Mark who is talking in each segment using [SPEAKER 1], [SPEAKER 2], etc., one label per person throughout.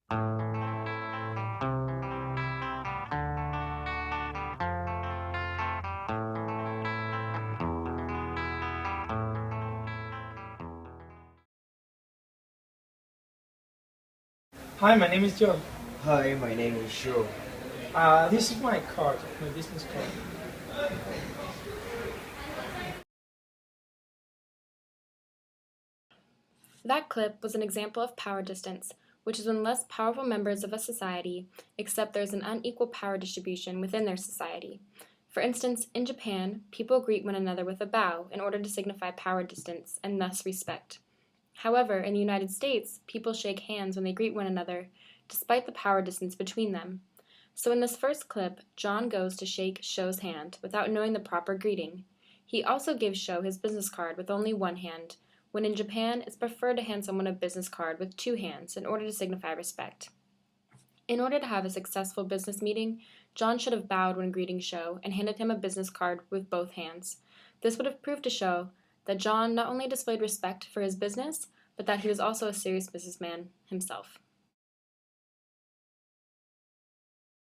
[SPEAKER 1] Hi, my name is John.
[SPEAKER 2] Hi, my name is Sho.
[SPEAKER 1] This is my card, my business card.
[SPEAKER 3] That clip was an example of power distance, which is when less powerful members of a society accept there's an unequal power distribution within their society. For instance, in Japan, people greet one another with a bow in order to signify power distance and thus respect. However, in the United States, people shake hands when they greet one another, despite the power distance between them. So in this first clip, John goes to shake Sho's hand without knowing the proper greeting. He also gives Sho his business card with only one hand, when in Japan it's preferred to hand someone a business card with two hands in order to signify respect. In order to have a successful business meeting, John should have bowed when greeting Sho and handed him a business card with both hands. This would have proved to Sho that John not only displayed respect for his business, but that he was also a serious businessman himself.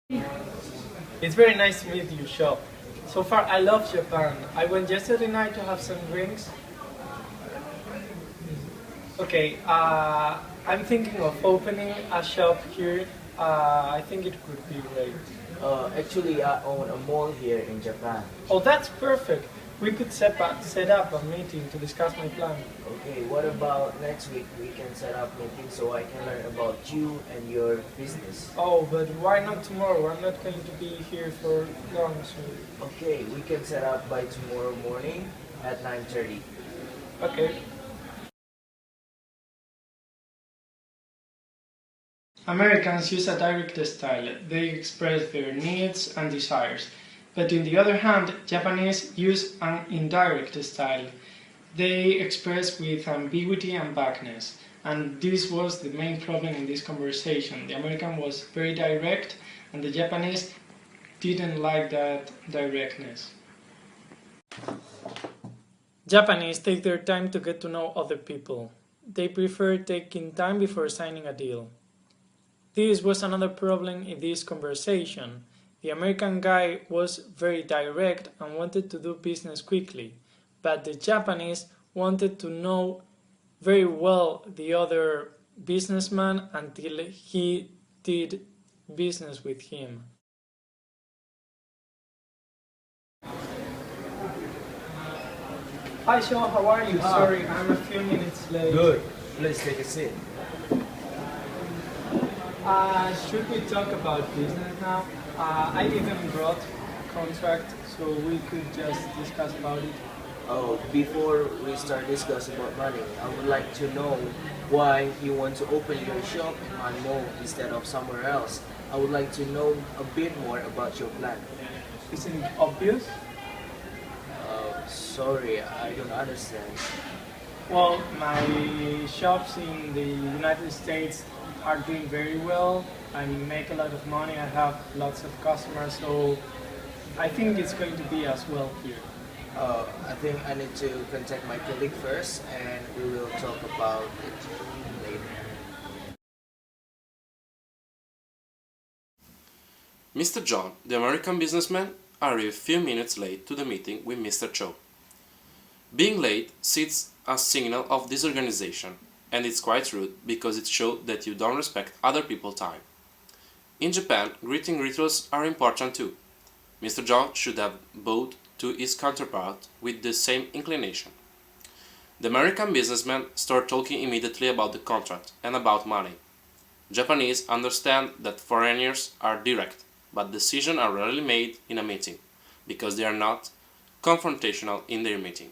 [SPEAKER 1] It's very nice to meet you, Sho. So far, I love Japan. I went yesterday night to have some drinks. Okay, I'm thinking of opening a shop here. I think it could be great.
[SPEAKER 2] Actually, I own a mall here in Japan.
[SPEAKER 1] Oh, that's perfect. We could set up a meeting to discuss my plan.
[SPEAKER 2] Okay, what about next week? We can set up meetings so I can learn about you and your business.
[SPEAKER 1] Oh, but why not tomorrow? I'm not going to be here for long, so...
[SPEAKER 2] Okay, we can set up by tomorrow morning at 9:30.
[SPEAKER 1] Okay. Americans use a direct style. They express their needs and desires. But on the other hand, Japanese use an indirect style. They express with ambiguity and vagueness. And this was the main problem in this conversation. The American was very direct, and the Japanese didn't like that directness. Japanese take their time to get to know other people. They prefer taking time before signing a deal. This was another problem in this conversation. The American guy was very direct and wanted to do business quickly, but the Japanese wanted to know very well the other businessman until he did business with him. Hi, Sean, how are you? Sorry, I'm a few minutes late.
[SPEAKER 2] Good. Please take a seat.
[SPEAKER 1] Should we talk about business now? I even brought a contract, so we could just discuss about it.
[SPEAKER 2] Oh, before we start discussing about money, I would like to know why you want to open your shop in my mall instead of somewhere else. I would like to know a bit more about your plan.
[SPEAKER 1] Isn't it obvious?
[SPEAKER 2] Sorry, I don't understand.
[SPEAKER 1] Well, my shops in the United States are doing very well. I make a lot of money, I have lots of customers, so I think it's going to be as well here.
[SPEAKER 2] I think I need to contact my colleague first and we will talk about it later.
[SPEAKER 4] Mr. John, the American businessman, arrived a few minutes late to the meeting with Mr. Cho. Being late sets a signal of disorganization, and it's quite rude because it shows that you don't respect other people's time. In Japan, greeting rituals are important too. Mr. John should have bowed to his counterpart with the same inclination. The American businessman started talking immediately about the contract and about money. Japanese understand that foreigners are direct, but decisions are rarely made in a meeting, because they are not confrontational in their meeting.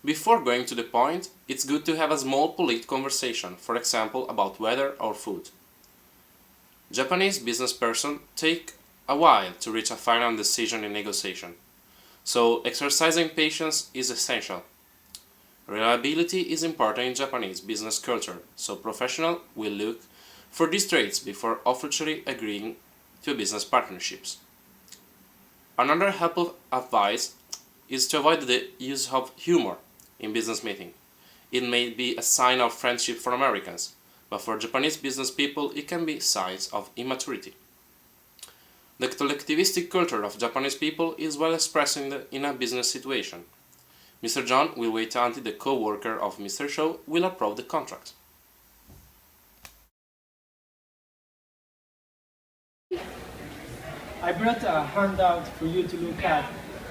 [SPEAKER 4] Before going to the point, it's good to have a small polite conversation, for example about weather or food. Japanese business person take a while to reach a final decision in negotiation, so exercising patience is essential. Reliability is important in Japanese business culture, so professionals will look for these traits before officially agreeing to business partnerships. Another helpful advice is to avoid the use of humor in business meeting. It may be a sign of friendship for Americans, but for Japanese business people it can be signs of immaturity. The collectivistic culture of Japanese people is well expressed in a business situation. Mr. John will wait until the co-worker of Mr. Cho will approve the contract.
[SPEAKER 1] I brought a handout for you to look at.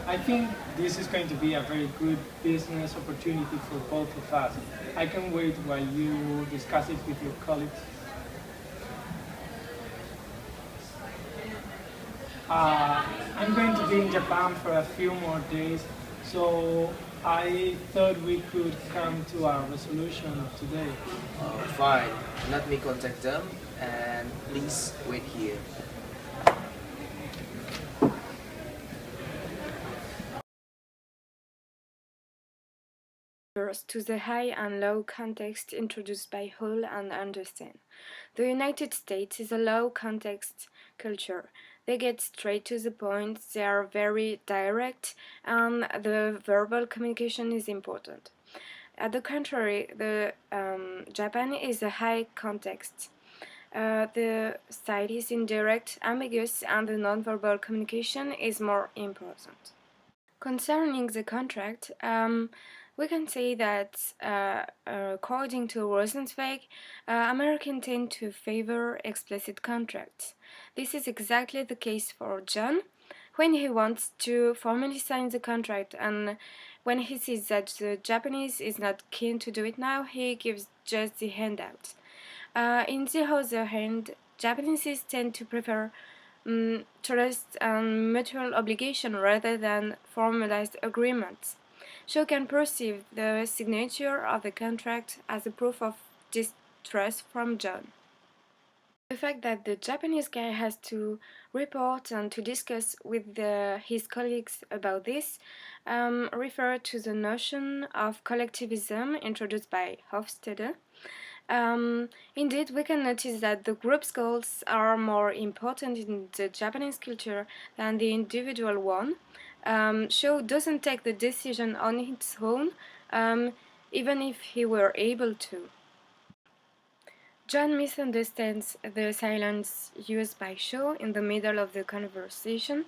[SPEAKER 1] I think this is going to be a very good business opportunity for both of us. I can wait while you discuss it with your colleagues. I'm going to be in Japan for a few more days, so I thought we could come to a resolution today.
[SPEAKER 2] Fine, let me contact them and please wait here.
[SPEAKER 3] First, to the high and low context introduced by Hall and Anderson. The United States is a low context culture. They get straight to the point, they are very direct, and the verbal communication is important. At the contrary, Japan is a high context. The style is indirect, ambiguous, and the nonverbal communication is more important. Concerning the contract, we can say that according to Rosenzweig, Americans tend to favor explicit contracts. This is exactly the case for John. When he wants to formally sign the contract and when he sees that the Japanese is not keen to do it now, he gives just the handout. In the other hand, Japanese tend to prefer trust and mutual obligation rather than formalized agreements. Shaw can perceive the signature of the contract as a proof of distrust from John. The fact that the Japanese guy has to report and to discuss with his colleagues about this refer to the notion of collectivism introduced by Hofstede. Indeed, we can notice that the group's goals are more important in the Japanese culture than the individual one. Shaw doesn't take the decision on its own, even if he were able to. John misunderstands the silence used by Shaw in the middle of the conversation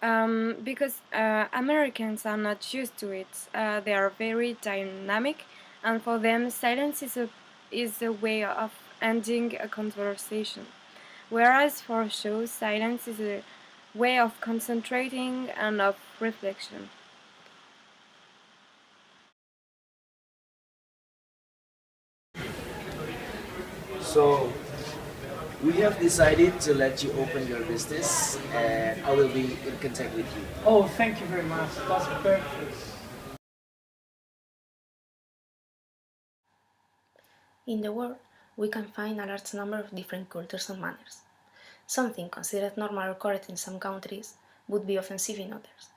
[SPEAKER 3] because Americans are not used to it. They are very dynamic, and for them, silence is a way of ending a conversation, whereas for Shaw, silence is a way of concentrating and of reflection.
[SPEAKER 2] So, we have decided to let you open your business and I will be in contact with you.
[SPEAKER 1] Oh, thank you very much. That's perfect.
[SPEAKER 5] In the world, we can find a large number of different cultures and manners. Something considered normal or correct in some countries would be offensive in others.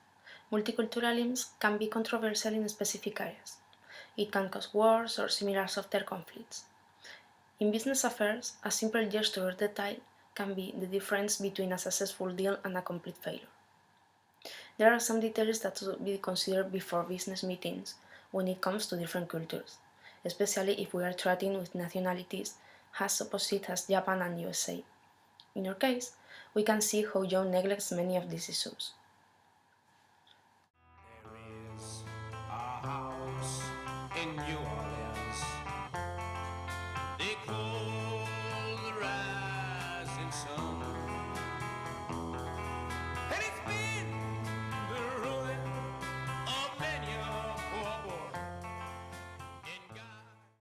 [SPEAKER 5] Multiculturalism can be controversial in specific areas. It can cause wars or similar softer conflicts. In business affairs, a simple gesture or detail can be the difference between a successful deal and a complete failure. There are some details that should be considered before business meetings when it comes to different cultures, especially if we are chatting with nationalities as opposite as Japan and USA. In our case, we can see how John neglects many of these issues.